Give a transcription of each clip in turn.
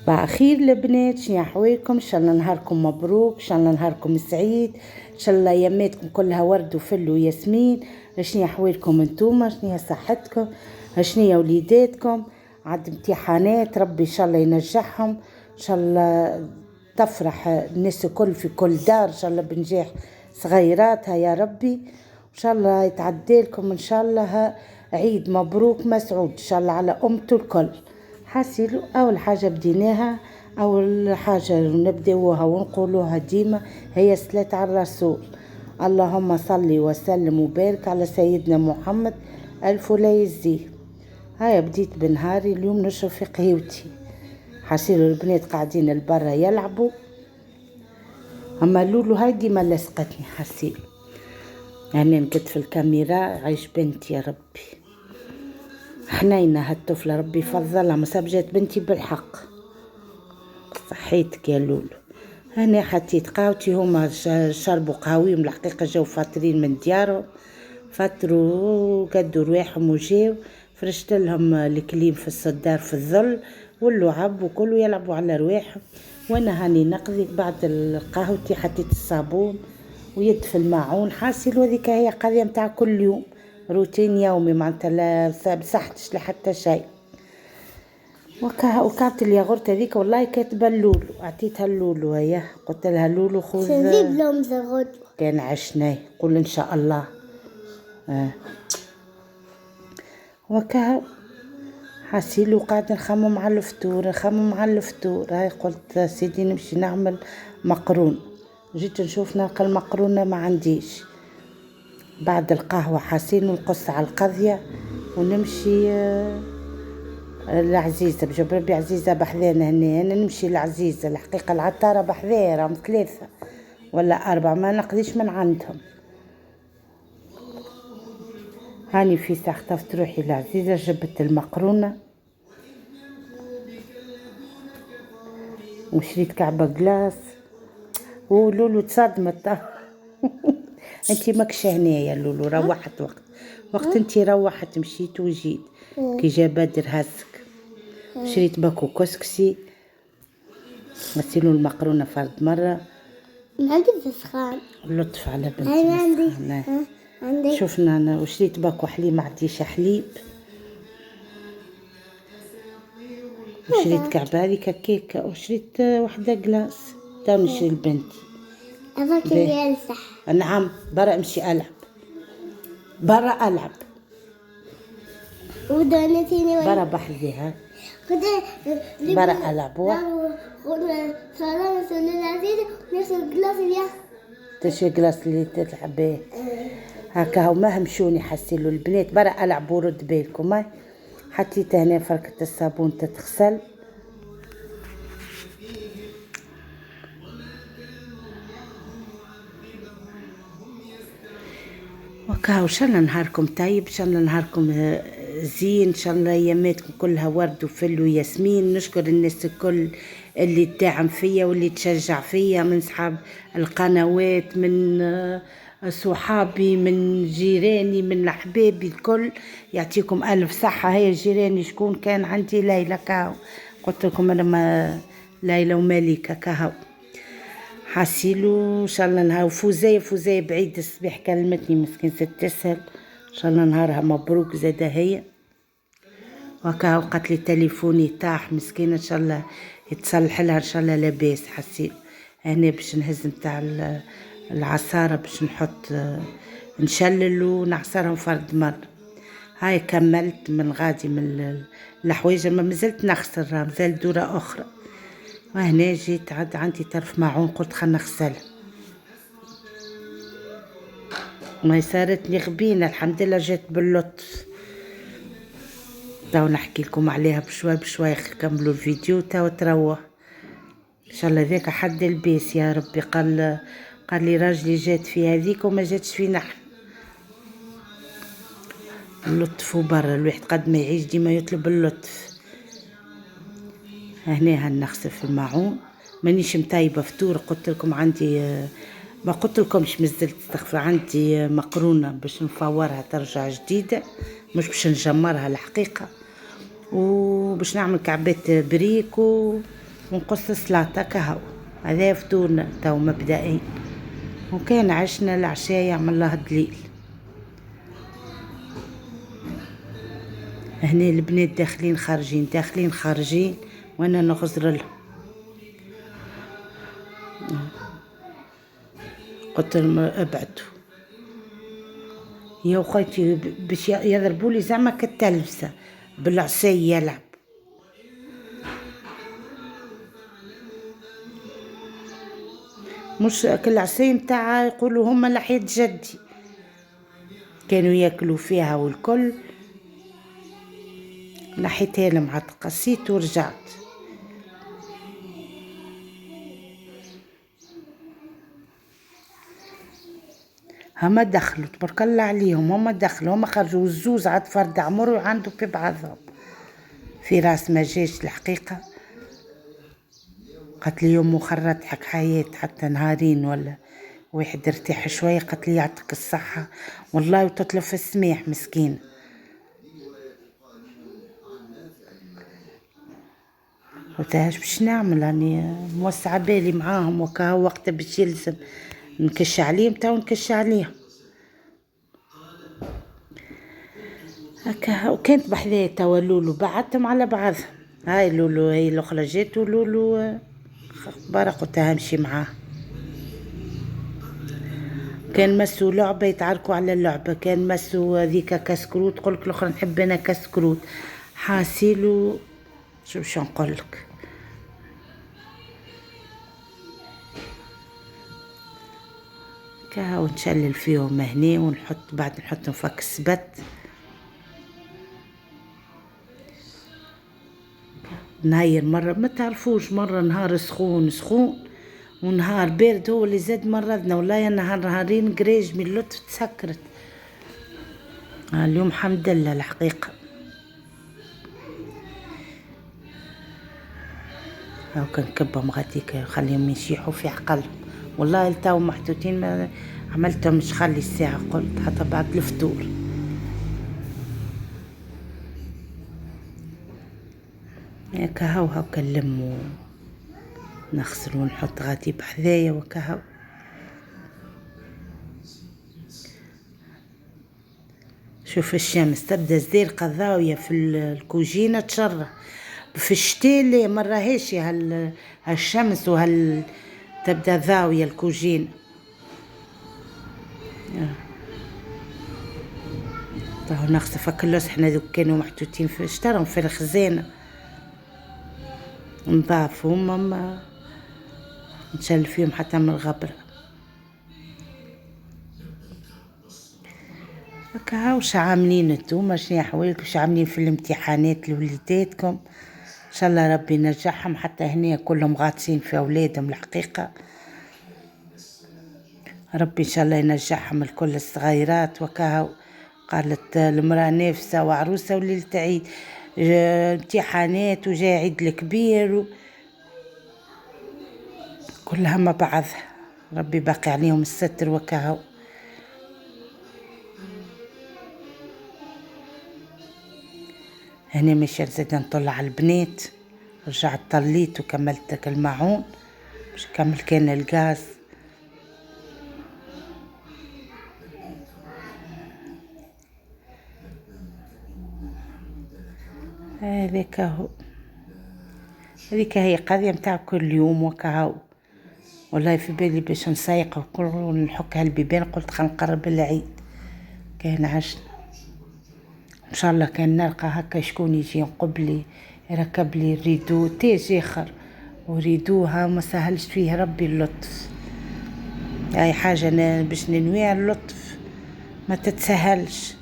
صباح خير البنات، شنو احوالكم؟ ان شاء الله نهاركم مبروك، ان شاء الله نهاركم سعيد، ان شاء الله يماتكم كلها ورد وفل وياسمين. شنو احوالكم انتوما؟ شنو صحتكم؟ شنو وليداتكم؟ عاد امتحانات، ربي ان شاء الله ينجحهم، ان شاء الله تفرح الناس الكل في كل دار ان شاء الله بنجاح صغيراتها يا ربي، ان شاء الله يتعدى لكم ان شاء الله عيد مبروك مسعود ان شاء الله على امته الكل. حاسيلو اول حاجه بديناها، اول حاجه نبداوها ونقولوها ديما هي صلاة على الرسول، اللهم صل وسلم وبارك على سيدنا محمد الف لا يزيه. هيا بديت بنهاري اليوم نشرب في قهيوتي، حاسيلو البنات قاعدين البرا يلعبوا، اما لولو هاي ديما لصقتني حاسيلو يعني نقد في الكاميرا عايش بنتي يا ربي حنينة هالطفلة ربي يفضلها، مصاب جات بنتي بالحق. صحيتك يا لولو. هنا حطيت قهوتي، هما شربوا قهويهم الحقيقة، جاو فاطرين من ديارهم، فطروا قدوا رواحهم وجاو، فرشت لهم الكليم في الصدار في الظل واللعب وكلوا يلعبوا على رواحهم، وانا هاني نقضي بعد القهوتي حطيت الصابون ويد في الماعون. حاسل وذيك هي قضية متاع كل يوم، روتين يومي معناتها لا بصحتش لحتى شيء. وكانت الياغورت هذيك والله كاتبه اللولو، اعطيتها اللولو هي، قلت لها لولو خذ نجيب لهم زغد كان عشناه قول ان شاء الله. وكا حاسيلو قاعد نخمم على الفطور، هاي قلت سيدي نمشي نعمل مقرون، جيت نشوف نلقى المقرونه ما عنديش. بعد القهوه حاسين نقص على القضيه ونمشي العزيزة بجاب ربي عزيزة بحذانا هنا، أنا نمشي العزيزة الحقيقة العطارة بحذايا راهم 3 ولا 4 ما نقديش من عندهم. هاني في ساعة خطفت روحي العزيزة جبت المقرونة وشريت كعبة جلاس ولولو تصدمت انتي ماكش هنا يا لولو، روحت وقت انتي روحت مشيت وجيت كي جا بدر هزك. شريت باكو كسكسي غسلوا المقرونة فرد مرة، عندي سخان لطف على بنتي. عندي شوفنا انا وشريت باكو حليب، ما عنديش حليب، وشريت كعبة هذيك كيكة، وشريت وحدة جلاس تو نشري لبنتي. أبغى يلسح. نعم برا امشي العب ودونتيني برا بحذيها برا العب صلاة العزيزة ناخذ جلاس اليا تشي جلاس اللي تلعب به هكا وما همشوني حسيلو البنات برا العب ورد بالكم. هاي حطيت هنا فركة الصابون تتغسل، وكاو ان شاء الله نهاركم طيب، ان شاء الله نهاركم زين، ان شاء الله اياماتكم كلها ورد وفل وياسمين. نشكر الناس الكل اللي تدعم فيا واللي تشجع فيا، من صحاب القنوات، من صحابي، من جيراني، من احبابي الكل، يعطيكم الف صحه. هي جيراني شكون كان عندي؟ ليلى كاو، قلت لكم انا ما ليلى ومالكه كاو. حاسيلو ان شاء الله نهار فوزية بعيد الصباح كلمتني مسكين ست تسهل، ان شاء الله نهارها مبروك زاده هي. وكا قالت لي تليفوني طاح مسكينه، ان شاء الله يتصلح لها ان شاء الله لاباس. حسيت هنا باش نهز نتاع العصاره باش نحط نشلل ونعصرهم فرد مره. هاي كملت من غادي من الحوايج، ما مازلت نغسل، مازال دوره اخرى. وهنا جيت عندي طرف معون قلت خلنا نغسلها، ما صارتني غبينه الحمد لله جات باللطف. تو نحكي لكم عليها بشوي كملوا الفيديو تو تروح ان شاء الله. ذاك حد البيس يا ربي، قال لي راجلي جات في هذيك وما جاتش في نحن. اللطف برا الواحد قد ما يعيش ديما يطلب اللطف. هنا هنغسل في الماعون، مانيش مطيبه فطور، قلت لكم عندي ما قلت لكمش مازلت استغفر، عندي مقرونه باش نفورها ترجع جديده، مش باش نجمرها الحقيقه، وباش نعمل كعبات بريكو ونقص سلطة كهو. هذا فطورنا تو مبدئي، وكان عشنا العشاء يعمل الله دليل. هنا البنات داخلين خارجين داخلين خارجين وانا نغزر لهم. قلت لهم ابعدوا يا اخواتي باش يضربوا لي زعما كالتلفزه بالعصاي يلعب. مش كل عصاي متاع يقولوا هما لحية جدي كانوا ياكلوا فيها، والكل لحيتها لهم عاد قصيت ورجعت. هما دخلوا تبارك الله عليهم، هما دخلوا هما خرجوا، الزوز عاد فرد عمره عنده في بعضهم. في راس ما جاش الحقيقة، قالت لي يوم مخرة تضحك حياة حتى نهارين ولا واحد ارتاح شوية. قالت لي يعطيك الصحة والله وتطلب السماح مسكين. قلتهاش باش نعمل راني موسعة بالي معاهم وكا وقت باش يلزم نكش عليهم تو نكش عليهم هكا. وكانت بحذايا توا لولو بعدتهم على بعضهم. هاي لولو هي الاخرى جات ولولو اخبار قلتها امشي معاه. كان مسوا لعبة يتعاركوا على اللعبة، كان مسوا هذيك كسكروت قولك الاخرى نحب انا كسكروت حاسيلو شو نقولك. كا ونشلل فيهم هنا ونحط بعد نحطهم فك السبت. نهير مرة ما تعرفوش، مرة نهار سخون ونهار بارد هو اللي زاد مرضنا. والله نهارين قريج من اللطف تسكرت. اليوم حمد لله الحقيقة. هاو كنكبهم غاديك خليهم يشيحوا في عقلهم. والله لتاو محطوطين ما عملتهم مش خلي الساعة قلت حتى بعد الفطور. هاو كنلمو نغسل ونحط غادي بحذايا وكهو. شوف الشمس تبدا زرقة ضاوية في الكوجينة تشرح. في الشتاء مرة هاشي هالشمس تبدا ضاوية الكوجينة. طاهو نغسل فكلوس حنا ذوك كانوا محطوطين في اشترهم في الخزانة نضافهم اما نشل فيهم حتى من الغبرة. هكا هاو واش عاملين نتوما شنو احوالكم واش عاملين في الامتحانات لوليداتكم؟ ان شاء الله ربي ينجحهم حتى هنا كلهم غاطسين في اولادهم الحقيقة. ربي ان شاء الله ينجحهم الكل الصغيرات. وكاهو قالت المرأة نافسة وعروسة وليلة عيد امتحانات وجاي عيد الكبير كلها مع بعضها. ربي باقي عليهم الستر. وكاهو هنا ماشي زاد نطلع على البنات. رجعت طليت وكملت الماعون باش نكمل كان الغاز. هذيك هي قضية متاع كل يوم. وكاهو والله في بالي باش نسيق ونحك هالبيبان قلت خلينا نقرب العيد كان عشنا ان شاء الله. كان نلقى هكا شكون يجي قبلي يركب لي الريدو تاج اخر وريدوها ما سهلش فيه ربي اللطف. اي حاجه أنا باش ننوي اللطف ما تتسهلش.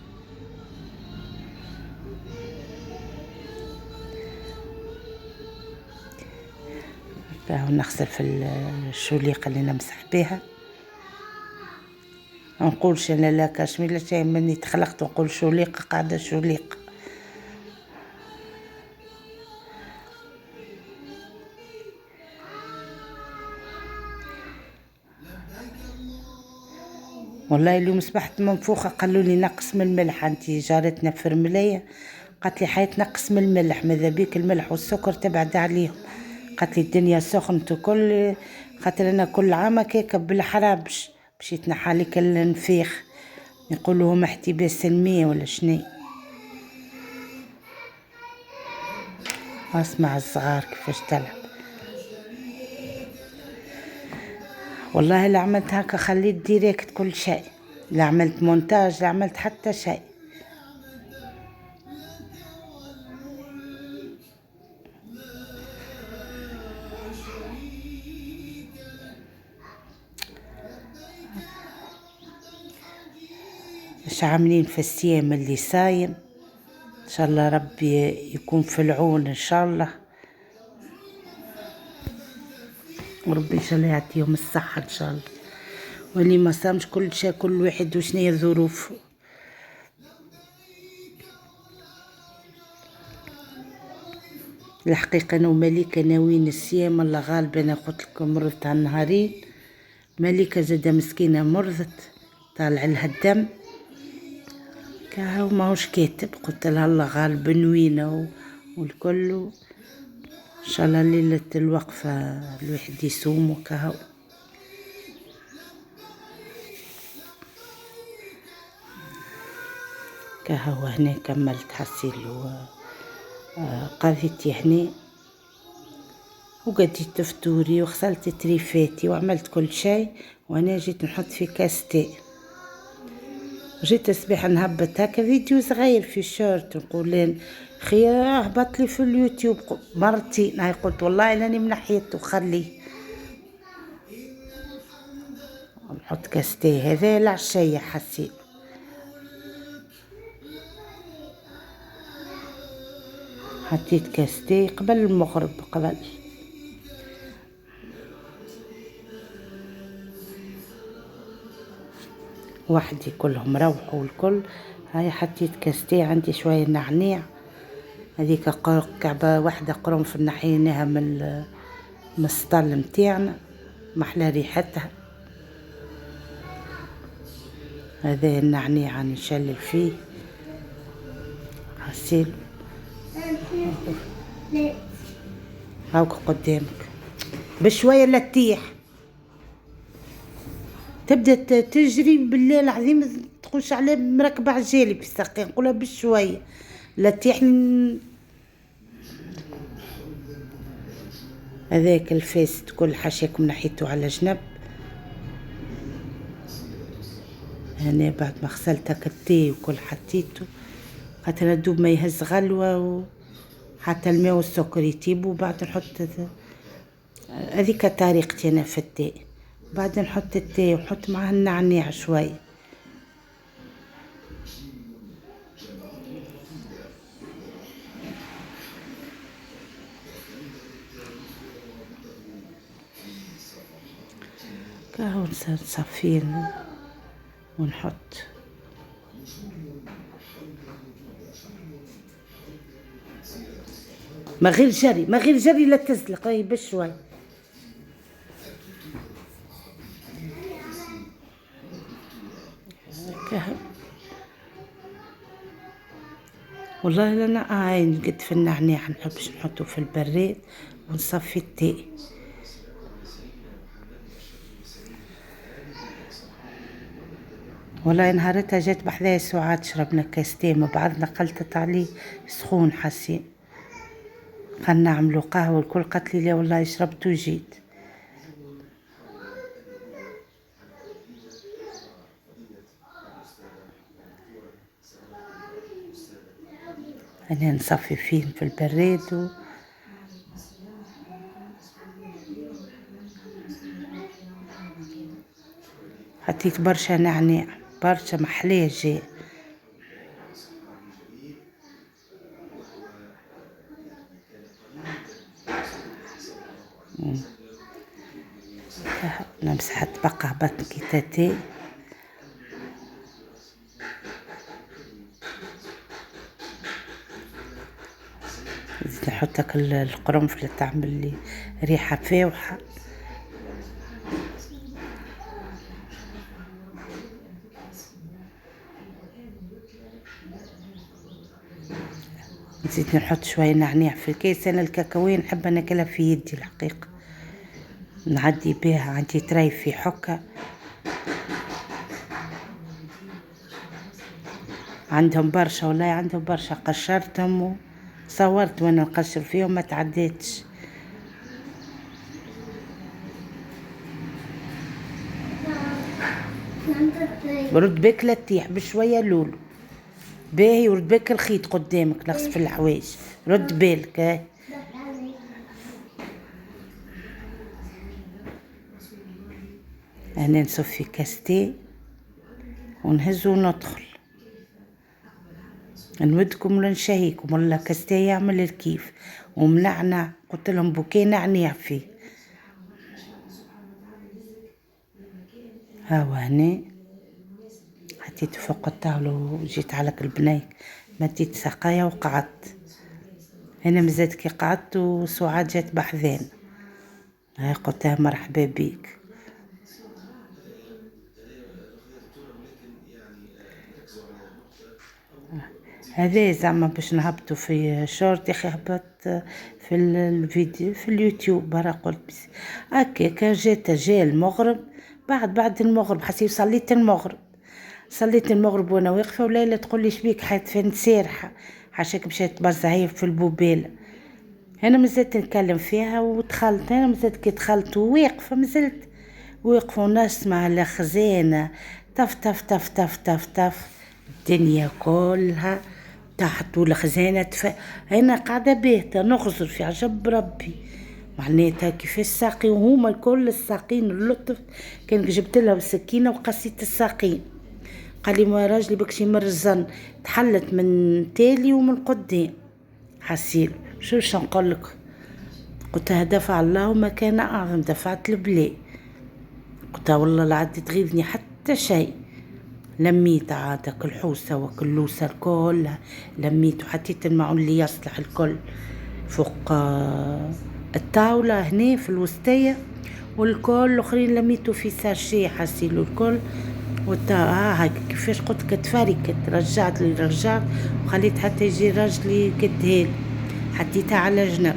نغسل في الشوليقه اللي نمسح بها. نقولش انا لا كشميله شيء مني تخلقت نقول شوليقه قاعده شوليقه. والله اليوم صبحت منفوخه قالوا لي نقص من الملح. انتي جارتنا في رمليه قالت لي حيت نقص من الملح ماذا بيك الملح والسكر تبعد عليهم. قالت لي الدنيا سخنت وكل، خاطر انا كل عام هكاك بالحرام باش يتنحى لك النفيخ، يقولوا هم احتباس المية ولا شني. اسمع الصغار كيفاش تلعب. والله لا عملت هكا، خليت ديريكت كل شيء، لا عملت مونتاج، لا عملت حتى شيء. ايش عاملين في الصيام اللي صايم؟ ان شاء الله ربي يكون في العون ان شاء الله، وربي ان شاء الله يعطيهم الصحة ان شاء الله، واللي ما صامش كل شيء، كل واحد وشنية ظروفه. الحقيقة انا ومليكة ناويين الصيام، الله غالب. انا قلت لكم مرضت على النهارين، مليكة زادة مسكينة مرضت طالع لها الدم، كاهو ماهوش كاتب. قلت لها الله غالب نوينا والكل، ان شاء الله ليلة الوقفة الواحد يصوم وكاهو. كاهو هنا كملت حسيل قضيتي هنا، وقديت فطوري وغسلت تريفاتي وعملت كل شيء، وانا جيت نحط في كاستي. جيت الصباح نهبط هكا فيديو صغير في شورت، نقول لين خي هبط لي في اليوتيوب مرتين، هاي قلت والله لاني منحيته خليه نحط كاستي. هذا العشية حسيت حطيت كاستي قبل المغرب، قبل وحدي كلهم روحوا الكل. هاي حطيت كاستي، عندي شوية نعناع، هذيك كعبة واحدة قرنفل نحيناها من السطل متاعنا، محلى ريحتها. هذا النعناع نشلل فيه غسيل، هاوك قدامك بشوية لا تطيح، تبدا تجري بالله العظيم تخش على مركبة عجالي في الساقين، نقولها بشوية لا تطيح. هذاك الفاسد كل حاشاكم نحيته على جنب. هنا بعد ما غسلت هكا التي وكل حطيته، خاطر ندوب ما يهز غلوة، وحتى الماء والسكر يطيبوا. بعد نحط هذيك طريقتي انا في التي، بعد نحط التي ونحط معاه النعناع شوي. كاهو نصفين ونحط ما غير جري، ما غير جري لا تزلق، راهي بشوي. والله لنا هاي نقد في النعناع، نحبش نحطه في البراد ونصفي التاء. والله نهارتها جات بحذايا ساعات شربنا كاس تاء مع بعضنا، قلتت عليه سخون حسين خلنا نعملو قهوة. الكل قالت لي لا والله شربت وجيت. انا نصفي فيه في البراد حطيت برشا نعناع، برشا محلاه جاي. نمسح تبقى بطن كيتاتي. زيد نحطك القرنفل تعمل لي ريحة فاوحة. نزيد نحط شوية نعناع في الكيس. انا الكاكاوية نحب ناكلها في يدي الحقيقة، نعدي بها عندي تراي في حكة. عندهم برشا والله، عندهم برشا، قشرتهم وصورت وانا نقشر فيهم ما تعديتش. رد بك لا تطيح بشوية لولو باهي، ورد بك الخيط قدامك نقص في الحوايج، رد بالك. هاي انا نصفي كاستي ونهز وندخل، نمدكم ولا نشهيكم ولا كاستي يعمل الكيف ومنعنع. قلت لهم بوكي نعناع فيه. هاو هني حطيت فوق الطاولة وجيت على البنايك، مديت ساقايا وقعدت. هنا مزاد كي قعدت وسعاد جات بحذان. هاي قلتها مرحبا بيك. هذا زعما باش نهبطوا في شورت. يا اخي هبط في الفيديو في اليوتيوب برا. قلت بس هكاك جا المغرب. بعد المغرب حسيت صليت المغرب وانا واقفه، وليلى تقول لي شبيك حيت فين سارحه حاشاك مشات تبرز هي في البوبيله. انا مازلت نتكلم فيها ودخلت. انا مازلت كي دخلت وواقفه مازلت واقفه ونسمع الخزانه طف طف طف طف طف طف، الدنيا كلها تحت والخزانه انا قاعده باهته نخزر في عجب ربي. معناتها كيف الساقي وهما الكل الساقين اللطف. كان جبت لها السكينه وقصيت الساقين. قال لي ما راجلي بكشي مرزن تحلت من تالي ومن قدام. حسيل شو نقول لك. قلت دفع الله وما كان اعظم، دفعت البلاء. قلت والله لا عاد تغيظني حتى شيء. لميت عادك الحوسه وكلوسه الكل لميت، وحطيت المعون اللي يصلح الكل فوق الطاوله هنا في الوسطيه، والكل الاخرين لميتو في ساشي حسيلو الكل. هاك كيفاش قلت كتفاركت. رجعت وخليت حتى يجي راجلي كدهيل، حطيتها على جنب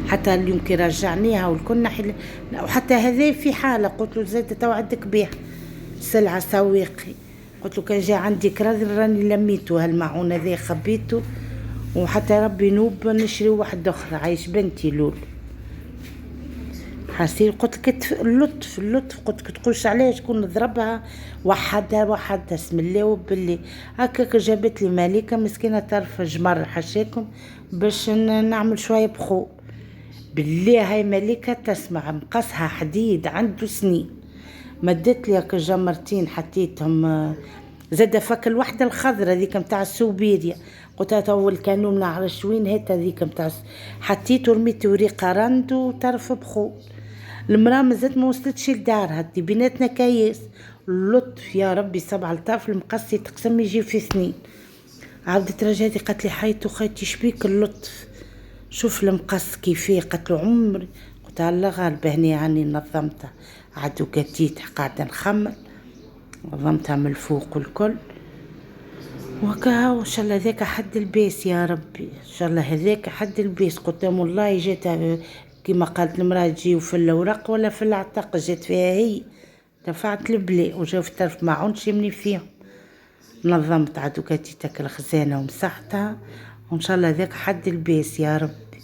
حتى اليوم كي رجعنيها والكل نحل. وحتى هذا في حاله قلت له زاد تو عندك بيها سلعه سواقي. قلت له كان جا عندي كراد راني لميته هالمعون هذا خبيته، وحتى ربي نوب نشري واحد اخرى عايش بنتي لول. حسيت قلت لك اللطف قلت لك تقولش عليه شكون نضربها. وحدها بسم الله وبالله. هكاك جابت لي مالكه مسكينه طرف جمر حشاكم باش نعمل شويه بخو. بالله هاي مالكه تسمع مقصها حديد عنده سنين. مدت لي جمرتين حطيتهم زاد فك الوحده الخضره ذيك متاع السوبيريا. قلت تو الكانون نعرف وين هات هذيك متاع حطيت ورميت وريقه رند وطرف بخو. المراه مازالت ما وصلتش لدارها دي بيناتنا كياس. اللطف يا ربي 7 لطاف المقصي تقسم يجي في 2. عبدت رجاتي قالت لي حياتو خيتي شبيك اللطف شوف المقص كيفيه. قالت له عمري. قلت الله غالبه هني عني نظمتها عدو قديت قاعده نخمل نظمتها من الفوق والكل وكا. وان شاء الله ذاك حد البيس يا ربي، ان شاء الله هذاك حد البيس. قلت لهم والله جات كما قالت المراه تجي في الاوراق ولا في العتق، جات فيها هي دفعت البلاء وجاو في طرف معون شمني فيهم. نظمت عدو قديتك الخزانه ومسحتها، وان شاء الله ذاك حد البيس يا ربي.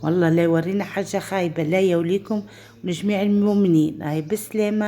والله لا يورينا حاجه خايبه لا يوليكم ولجميع المؤمنين. هاي بسلامه.